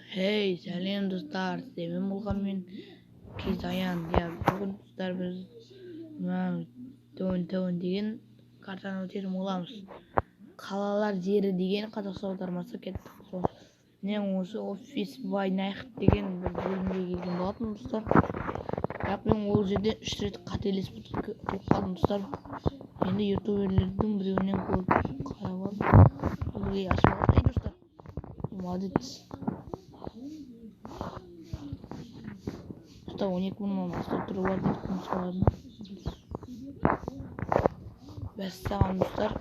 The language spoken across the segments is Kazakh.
Hey, сәлем достар, сәлем болған мен Кезаян. Бүгін достар біз төн деген картаны өтетін боламыз. Қалалар жері деген қазақша аудармасы кетті. Мен осы офис бай Найхт деген бір бөлімге келген болатын достар. Бірақ мен ол жерде 3 рет қателесіп қалдым достар. Енді ютуберлердің біреуінен көріп қарап алдым. Бізге ашып алайық достар. Молодец. 12 мыңнан астам түрі бар дейді құмырсқалардың. Бәссаған достар.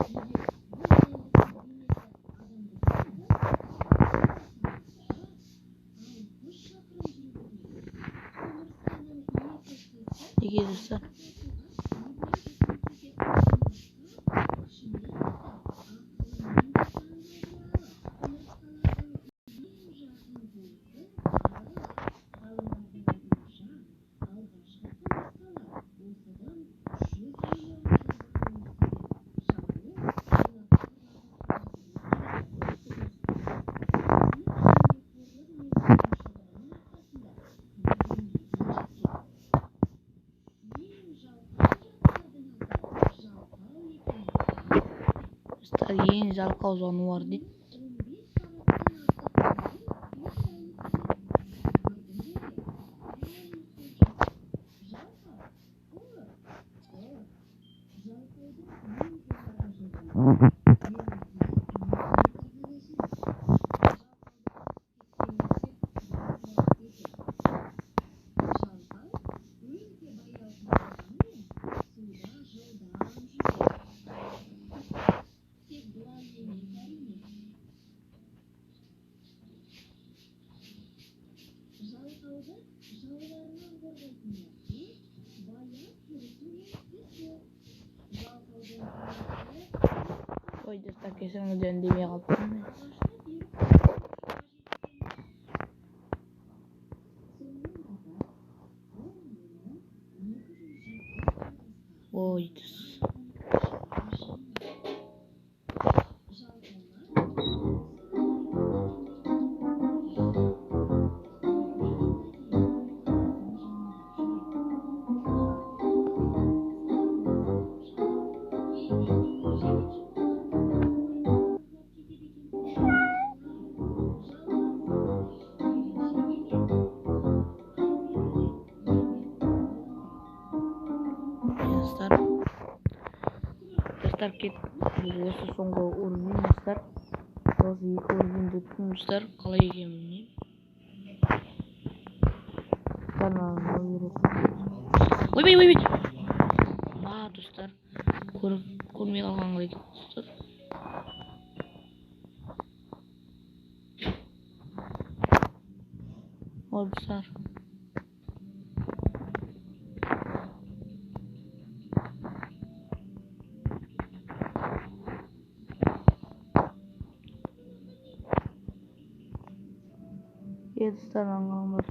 Неге достар? Ең жалқау жануар дейді. Ой, достар, кешіріңіздер үндемей қалыппын. Ой, достар кет осы соңғы уровень достар. Осы 2 уровеньді өттім достар. Қалай екенін білмеймін. Ой. Достар, көрмей қалғанға екен достар. Ой достар. Достар, аңғалмыз.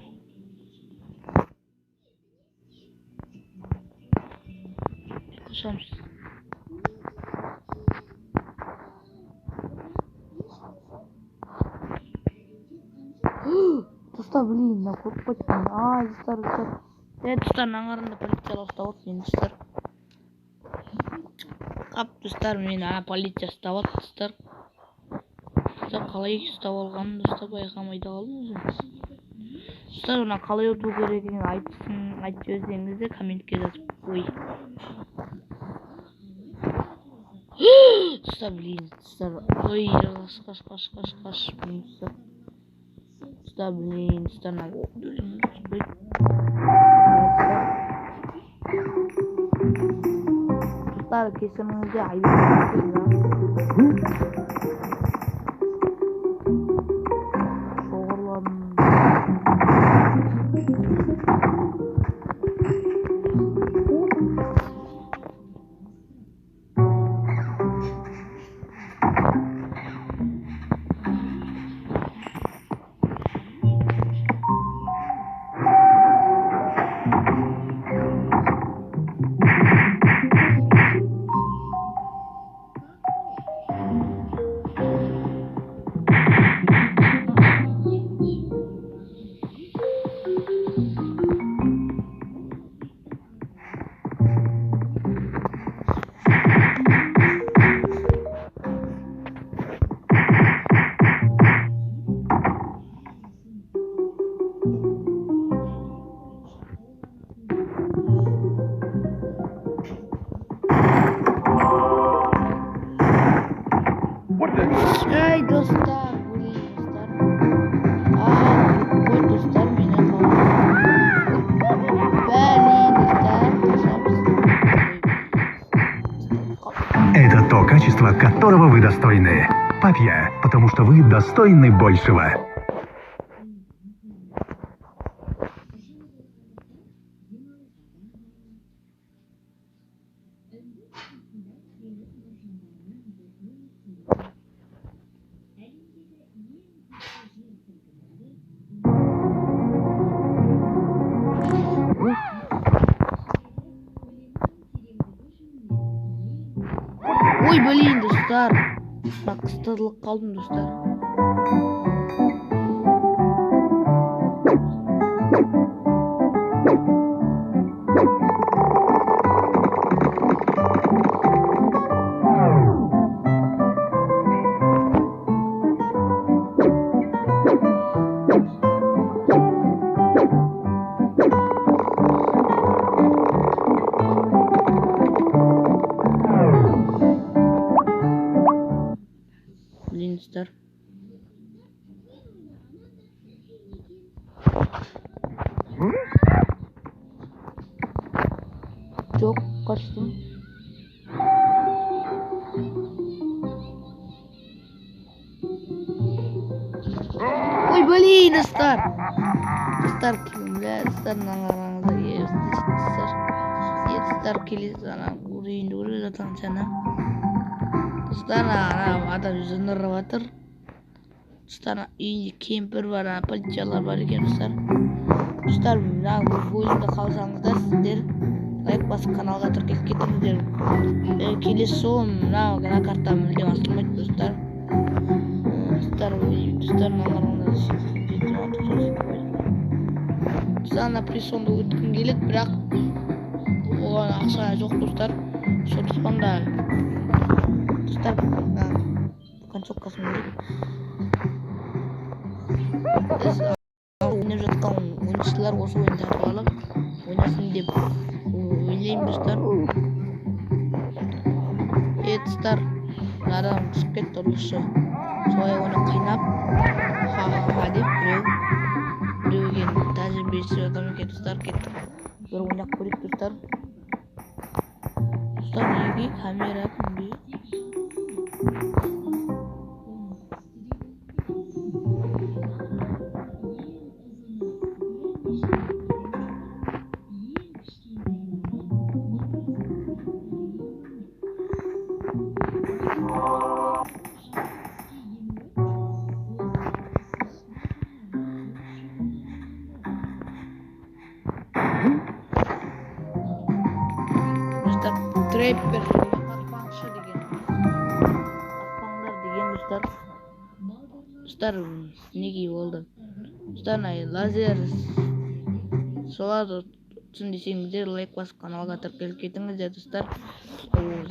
Қошамыз. Достар, блин, да қорқып кеттім. Достар. Достар, аңғарында полиция ұстап отыр мені достар. Қап достар, мені полиция ұстап отыр достар. Достар, қалай ұстап алғанын достар байқамай да қалдым өзім. Достар, оны қалай ұту керек екенін айтып жіберсеңіздер комментке жазып қой. Достар, блин, достар. Ой, қаш. Блин, достар. Достар, блин, достар, достар, кесіріңізде айып. достойны. Папья, потому что вы достойны большего. Ой, блин, достар. Бак қыстырылып қалдым, достар. Блин, достар. Жоқ, қаштым. Ой, блин, достар. Достар, бля, достар, наңараңыздар. Достар келесі үйінде көріп жатқан сәні. Достар, адам жүзін ұрып жатыр. Достар, үйінде кемпір бар, полициялар бар екен, достар. Достар, бөлімді қалсаңыздар, сіздер лайк басып каналға тіркеліп кетіңіздер. Келесі сол мына карта мүлдем ашылмайды, достар. Достар, наңараңыздар. Достар, присонды өткім келеді, бірақ оған ақша жоқ, достар. Сондықтан да достар, концовкасын көрейік. Ойнап жатқан ойыншылар осы ойынды тартып алып ойнасын деп ойлаймын, достар. Достар, мынадан шығып кетті ұрлықшы. Солай оны қинап ха деп біреуге тәжірибесі адам екен, достар. Кеттік, бір ойнап көрейік, достар. Достар, неге камера күнбей? Достар, трейпер атпаңшы деген. Атпаңдар деген, достар. Достар, неге болды? Достар, лазер соларды түсін десеңіздер, лайк басып каналға тіркеліп кетіңіздер, достар.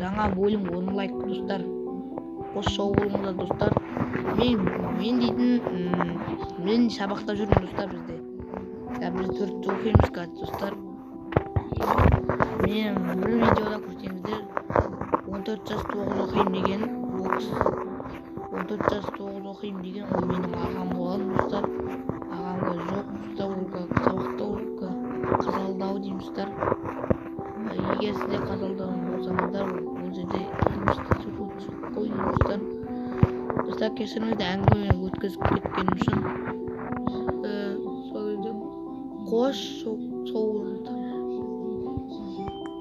Жаңа бөлім 10 лайк, достар. Қос шоу болыңыздар, достар. Мен дейтін, мен сабақта жүрмін, достар, бізде. Біз 4-те оқимыз, достар. Мен бір видеода көрсеңіздер 14 жас 9 оқимын деген 14 жас 9 оқимын деген ол менің ағам болған, достар. Ағамға жоқ, достар, сабақта қазалдау деймін, достар. Егер сізде қазалдау болсаңыздар, ол жерде қойдым, достар. Достар, кешіріңізді әңгіме өткізіп кеткенім үшін. Қош, соғыл